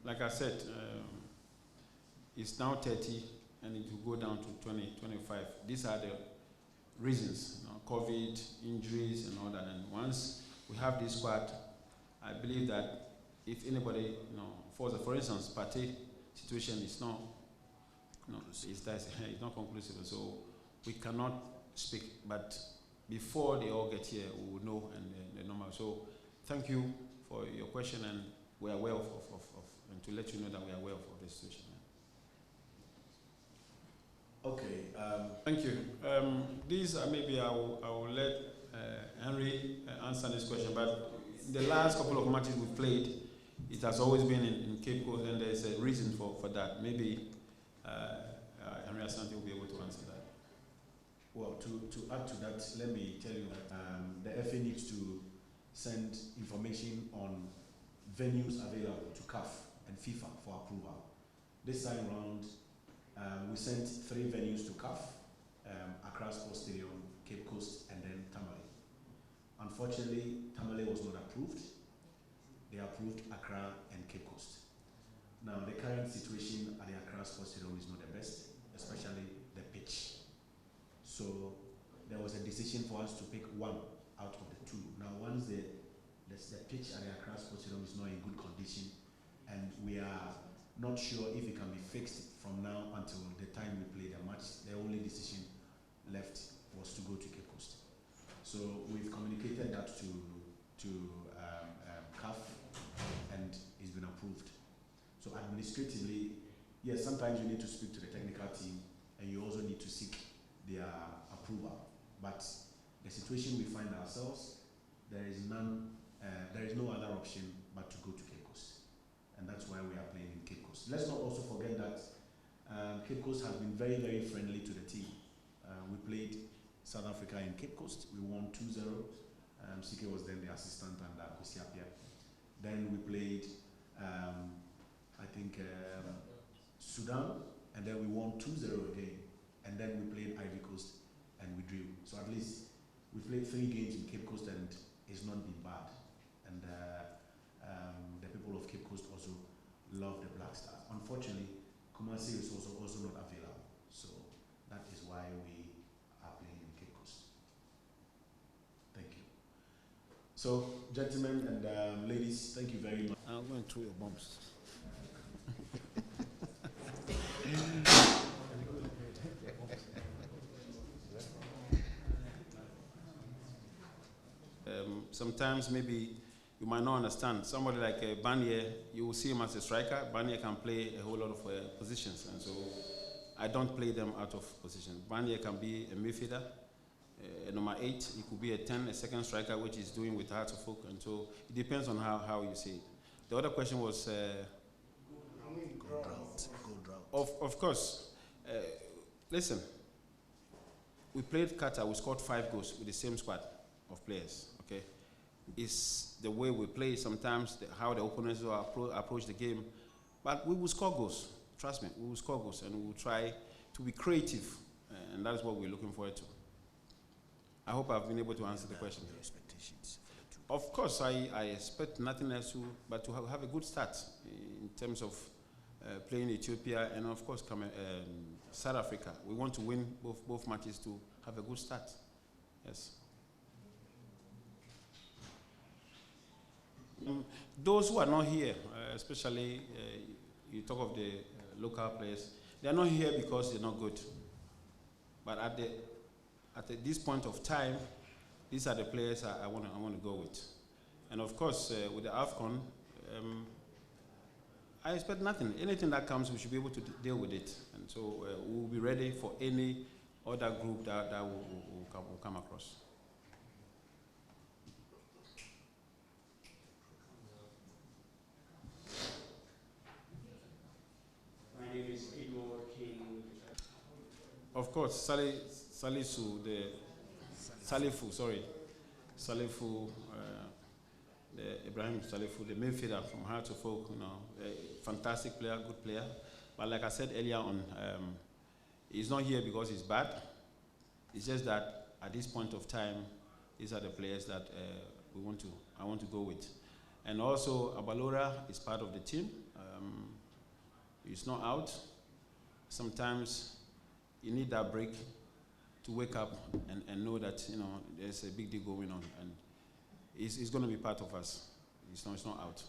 like I said, it's now 30 and it will go down to 20, 25. These are the reasons, COVID, injuries and all that. And once we have this squad, I believe that if anybody, for instance, Partey situation is not, it's not conclusive. So we cannot speak, but before they all get here, we will know and the number. So thank you for your question, and we are aware of and to let you know that we are aware of the situation. Okay. Thank you. These maybe I will let Henry answer this question, but the last couple of matches we've played, it has always been in Cape Coast, and there's a reason for that. Maybe Henry Asante will be able to answer that. Well, to add to that, let me tell you that the FA needs to send information on venues available to CAF and FIFA for approval. This time round, we sent 3 venues to CAF, Accra Sports Stadium, Cape Coast, and then Tamale. Unfortunately, Tamale was not approved. They approved Accra and Cape Coast. Now, the current situation at the Accra Sports Stadium is not the best, especially the pitch. So there was a decision for us to pick one out of the 2. Now, once the pitch at the Accra Sports Stadium is not in good condition, and we are not sure if it can be fixed from now until the time we play the match, the only decision left was to go to Cape Coast. So we've communicated that to CAF, and it's been approved. So administratively, yes, sometimes you need to speak to the technical team, and you also need to seek their approval. But the situation we find ourselves, there is no other option but to go to Cape Coast, and that's why we are playing in Cape Coast. Let's not also forget that Cape Coast has been very, very friendly to the team. We played South Africa in Cape Coast. We won 2-0. C.K was then the assistant under Kosiapia. Then we played, I think, Sudan, and then we won 2-0 again. And then we played Ivory Coast, and we drew. So at least we played 3 games in Cape Coast, and it's not been bad. And the people of Cape Coast also love the Black Stars. Unfortunately, Kumasi is also not available. So that is why we are playing in Cape Coast. Thank you. So, gentlemen and ladies, thank you very much. I'm going through your bombs. Sometimes maybe you might not understand. Somebody like Barnieh, you will see him as a striker. Barnieh can play a whole lot of positions, and so I don't play them out of position. Barnieh can be a midfielder, a number 8. He could be a 10, a second striker, which he's doing with Hearts of Oak, and so it depends on how you see it. The other question was... Of course. Listen, we played Qatar, we scored 5 goals with the same squad of players, okay? It's the way we play sometimes, how the opponents will approach the game. But we will score goals, trust me, we will score goals, and we will try to be creative, and that is what we're looking forward to. I hope I've been able to answer the question. Of course, I expect nothing else but to have a good start in terms of playing Ethiopia and, of course, South Africa. We want to win both matches to have a good start. Yes. Those who are not here, especially you talk of the local players, they are not here because they're not good. But at this point of time, these are the players I want to go with. And of course, with the AFCON, I expect nothing. Anything that comes, we should be able to deal with it. And so we will be ready for any other group that will come across. My name is Igor King. Of course, Salifu, Ibrahim Salifu, the midfielder from Hearts of Oak, a fantastic player, good player. But like I said earlier on, he's not here because he's bad. It's just that at this point of time, these are the players that I want to go with. And also, Abalora is part of the team. It's not out. Sometimes you need that break to wake up and know that there's a big deal going on, and it's going to be part of us. It's not out.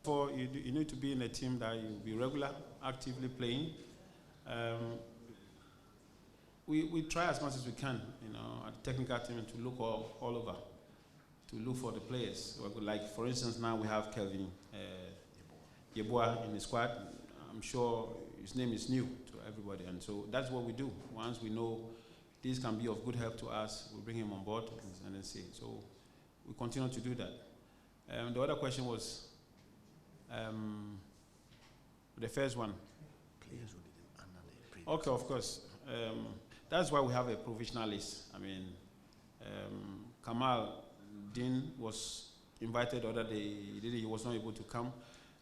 For you need to be in a team that you'll be regular, actively playing. We try as much as we can, at the technical team to look all over, to look for the players. Like, for instance, now we have Kelvin Yeboah in the squad. I'm sure his name is new to everybody, and so that's what we do. Once we know this can be of good help to us, we bring him on board and then see. So we continue to do that. The other question was the first one. Players who didn't under the previous. Okay, of course. That's why we have a provisional list. I mean, Kamal Dean was invited the other day. He was not able to come.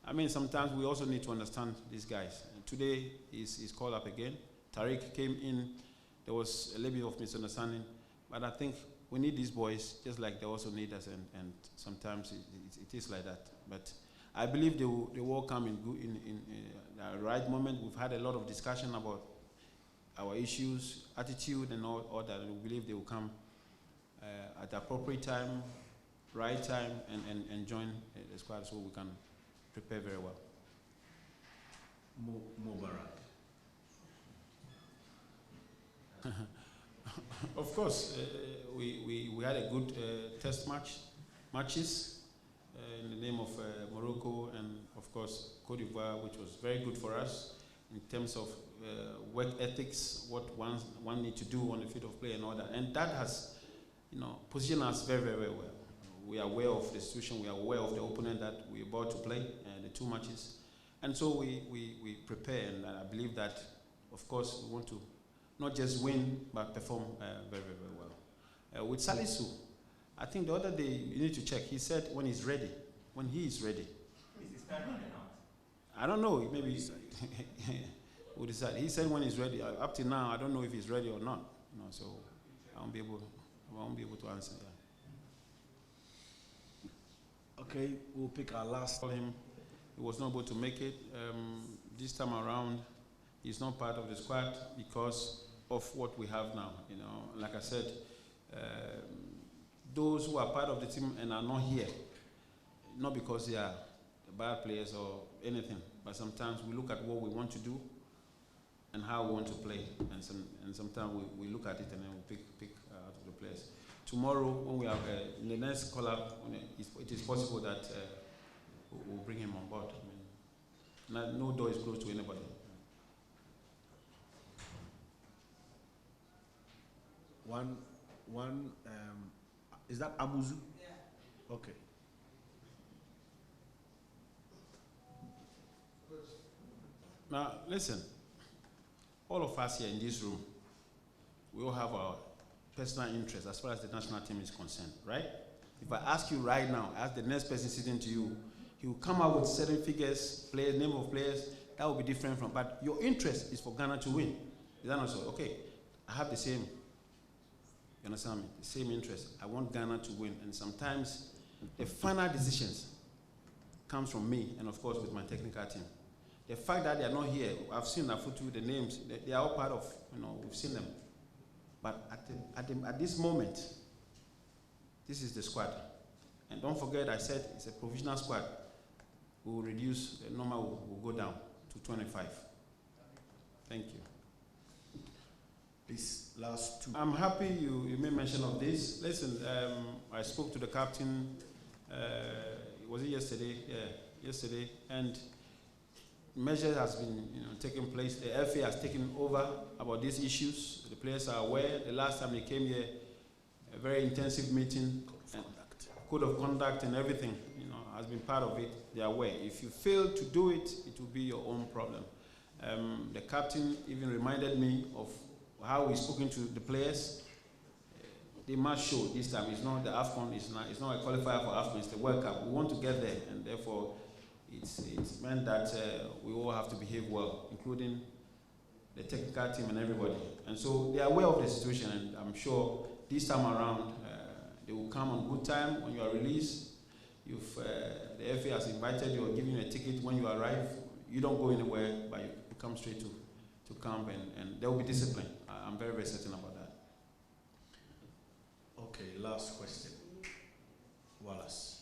I mean, sometimes we also need to understand these guys. And today he's called up again. Tariq came in. There was a little bit of misunderstanding, but I think we need these boys just like they also need us, and sometimes it is like that. But I believe they will come in the right moment. We've had a lot of discussion about our issues, attitude, and all that. We believe they will come at the appropriate time, right time, and join the squad so we can prepare very well. Mubarak. Of course, we had a good test matches in the name of Morocco and, of course, Cote d'Ivoire, which was very good for us in terms of work ethics, what one need to do on the field of play and all that. And that has, positioned us very, very, very well. We are aware of the situation. We are aware of the opponent that we're about to play, the two matches. And so we prepare, and I believe that, of course, we want to not just win, but perform very, very, very well. With Salisu, I think the other day, you need to check. He said when he's ready, when he is ready. Is his time running out? I don't know, maybe we'll decide. He said when he's ready. Up to now, I don't know if he's ready or not. So I won't be able to answer that. Okay, we'll pick our last. Call him. He was not able to make it. This time around, he's not part of the squad because of what we have now. Like I said, those who are part of the team and are not here, not because they are bad players or anything, but sometimes we look at what we want to do and how we want to play, and sometimes we look at it and then we pick out of the players. Tomorrow, when we have in the next call-up, it is possible that we'll bring him on board. I mean, no door is closed to anybody. Is that Amuzu? Yeah. Okay. Now, listen, all of us here in this room, we all have our personal interests as far as the national team is concerned, right? If I ask you right now, ask the next person sitting to you, he will come out with certain figures, players, name of players, that will be different from, but your interest is for Ghana to win. Is that not so? Okay, I have the same, you understand me? The same interest. I want Ghana to win, and sometimes the final decisions comes from me, and of course with my technical team. The fact that they are not here, I've seen Afutu, the names, they are all part of, we've seen them. But at this moment, this is the squad. And don't forget, I said it's a provisional squad. We will reduce, the number will go down to 25. Thank you. This last two. I'm happy you made mention of this. Listen, I spoke to the captain, was it yesterday? Yeah, yesterday. And measures has been taking place. The FA has taken over about these issues. The players are aware. The last time they came here, a very intensive meeting. Code of conduct and everything, has been part of it. They are aware. If you fail to do it, it will be your own problem. The captain even reminded me of how he's spoken to the players. They must show this time. It's not the AFCON. It's not a qualifier for AFCON. It's the World Cup. We want to get there, and therefore, it's meant that we all have to behave well, including the technical team and everybody. And so they are aware of the situation, and I'm sure this time around they will come on good time when you are released. If the FA has invited you or given you a ticket when you arrive, you don't go anywhere, but you come straight to camp, and there will be discipline. I'm very, very certain about that. Okay, last question. Wallace.